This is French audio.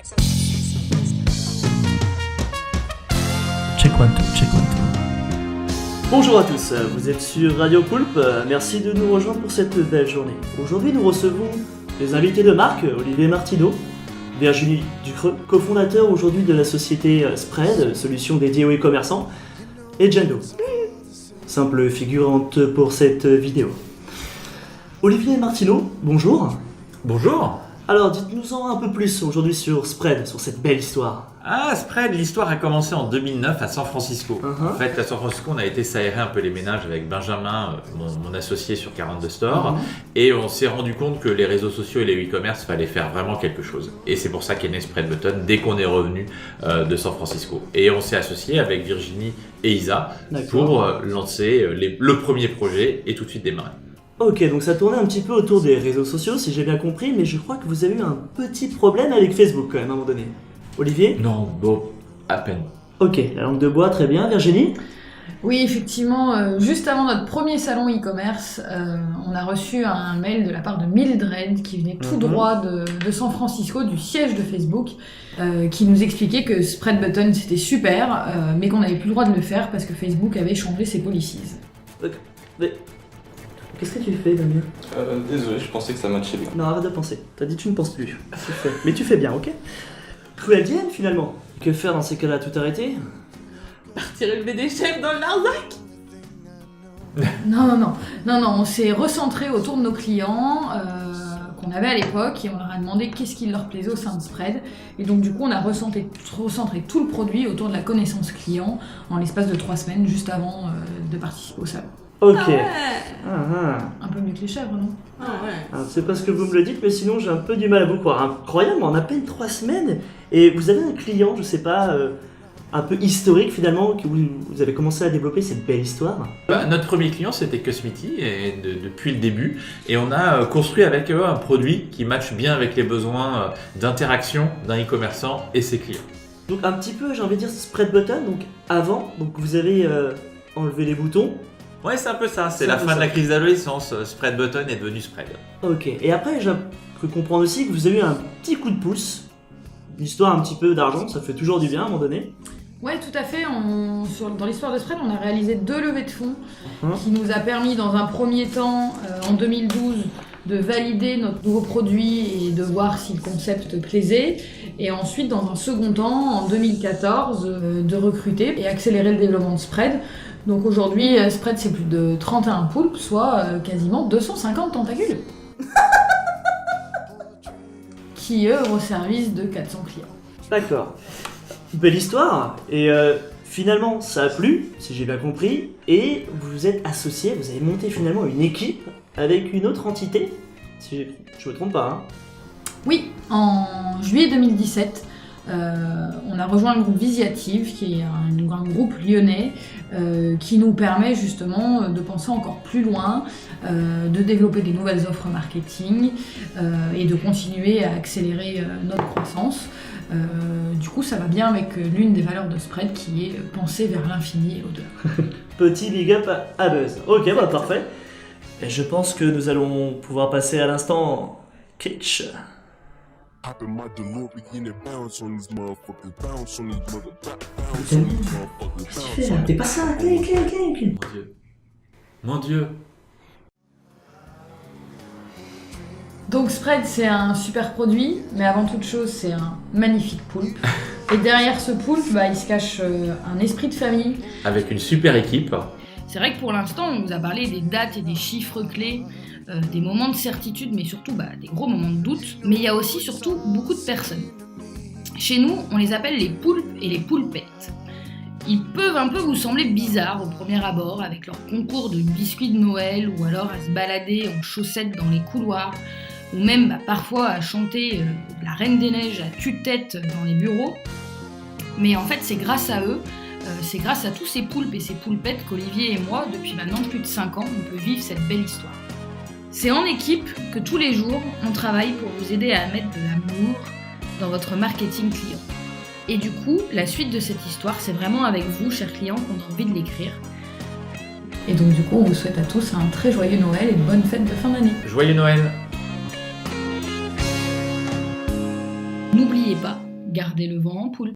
Check one, two, check one, two. Bonjour à tous, vous êtes sur Radio Poulpe, merci de nous rejoindre pour cette belle journée. Aujourd'hui nous recevons les invités de marque, Olivier Martineau, Virginie Ducreux, cofondateur aujourd'hui de la société Spread, solution dédiée aux e-commerçants, et Jendo, simple figurante pour cette vidéo. Olivier Martineau, bonjour. Bonjour. Alors dites-nous-en un peu plus aujourd'hui sur Spread, sur cette belle histoire. Ah, Spread, l'histoire a commencé en 2009 à San Francisco. En fait, à San Francisco, on a été s'aérer un peu les ménages avec Benjamin, mon associé sur 42 stores, et on s'est rendu compte que les réseaux sociaux et les e-commerce, fallait faire vraiment quelque chose. Et c'est pour ça qu'est né Spread Button dès qu'on est revenu de San Francisco. Et on s'est associé avec Virginie et Isa pour lancer le premier projet et tout de suite démarrer. Ok, donc ça tournait un petit peu autour des réseaux sociaux, si j'ai bien compris, mais je crois que vous avez eu un petit problème avec Facebook quand même à un moment donné. Olivier ? Non, bon, à peine. Ok, la langue de bois, très bien. Virginie ? Oui, effectivement, juste avant notre premier salon e-commerce, on a reçu un mail de la part de Mildred qui venait tout droit de San Francisco, du siège de Facebook, qui nous expliquait que Spread Button c'était super, mais qu'on n'avait plus le droit de le faire parce que Facebook avait changé ses policies. Mais... Qu'est-ce que tu fais, Damien ? Désolé, je pensais que ça matchait bien. Non, arrête de penser. T'as dit tu ne penses plus. C'est fait. Mais tu fais bien, ok ? Cruel DM, finalement. Que faire dans ces cas-là ? Tout arrêter ? Partir élever des chefs dans le Larzac ? Non, on s'est recentré autour de nos clients qu'on avait à l'époque et on leur a demandé qu'est-ce qui leur plaisait au sein de Spread. Et donc du coup, on a recentré tout le produit autour de la connaissance client en l'espace de 3 semaines, juste avant de participer au salon. Ok. Ah ouais. Un peu mieux que les chèvres, non ? Ah ouais. Alors, c'est pas ce que vous me le dites, mais sinon j'ai un peu du mal à vous croire. Incroyable, en à peine 3 semaines. Et vous avez un client, je sais pas, un peu historique finalement, que vous avez commencé à développer cette belle histoire. Notre premier client c'était Cosmiti et depuis le début, et on a construit avec eux un produit qui matche bien avec les besoins d'interaction d'un e-commerçant et ses clients. Donc un petit peu, j'ai envie de dire Spread Button, donc avant, donc vous avez enlevé les boutons. Ouais, c'est un peu ça, c'est C'est la un peu fin ça. de la crise d'adolescence, Spread Button est devenu Spread. Ok, et après j'ai cru comprendre aussi que vous avez eu un petit coup de pouce, l'histoire un petit peu d'argent, ça fait toujours du bien à un moment donné. Ouais, tout à fait. Dans l'histoire de Spread, on a réalisé 2 levées de fonds qui nous a permis, dans un premier temps, en 2012, de valider notre nouveau produit et de voir si le concept plaisait. Et ensuite, dans un second temps, en 2014, de recruter et accélérer le développement de Spread. Donc aujourd'hui, Spread, c'est plus de 31 poulpes, soit quasiment 250 tentacules. Qui œuvrent au service de 400 clients. D'accord. Belle histoire. Et finalement, ça a plu, si j'ai bien compris, et vous vous êtes associés, vous avez monté finalement une équipe avec une autre entité, si je me trompe pas. Hein. Oui, en juillet 2017, on a rejoint le groupe Visiative, qui est un groupe lyonnais, qui nous permet justement de penser encore plus loin, de développer des nouvelles offres marketing et de continuer à accélérer notre croissance. Du coup, ça va bien avec l'une des valeurs de Spread qui est penser vers l'infini et au-delà. Petit big up à Buzz. Ok, bah parfait. Et je pense que nous allons pouvoir passer à l'instant Kitsch. T'es pas ça, clink. Mon Dieu. Donc Spread, c'est un super produit, mais avant toute chose, c'est un magnifique poulpe. Et derrière ce poulpe, il se cache un esprit de famille. Avec une super équipe. C'est vrai que pour l'instant, on vous a parlé des dates et des chiffres clés, des moments de certitude, mais surtout des gros moments de doute. Mais il y a aussi surtout beaucoup de personnes. Chez nous, on les appelle les poulpes et les poulpettes. Ils peuvent un peu vous sembler bizarres au premier abord, avec leur concours de biscuits de Noël, ou alors à se balader en chaussettes dans les couloirs, ou même parfois à chanter la Reine des Neiges à tue-tête dans les bureaux. Mais en fait, c'est grâce à eux, c'est grâce à tous ces poulpes et ces poulpettes qu'Olivier et moi, depuis maintenant plus de 5 ans, on peut vivre cette belle histoire. C'est en équipe que tous les jours, on travaille pour vous aider à mettre de l'amour dans votre marketing client. Et du coup, la suite de cette histoire, c'est vraiment avec vous, chers clients, qu'on a envie de l'écrire. Et donc du coup, on vous souhaite à tous un très joyeux Noël et une bonne fête de fin d'année. Joyeux Noël. N'oubliez pas, Gardez le vent en poule.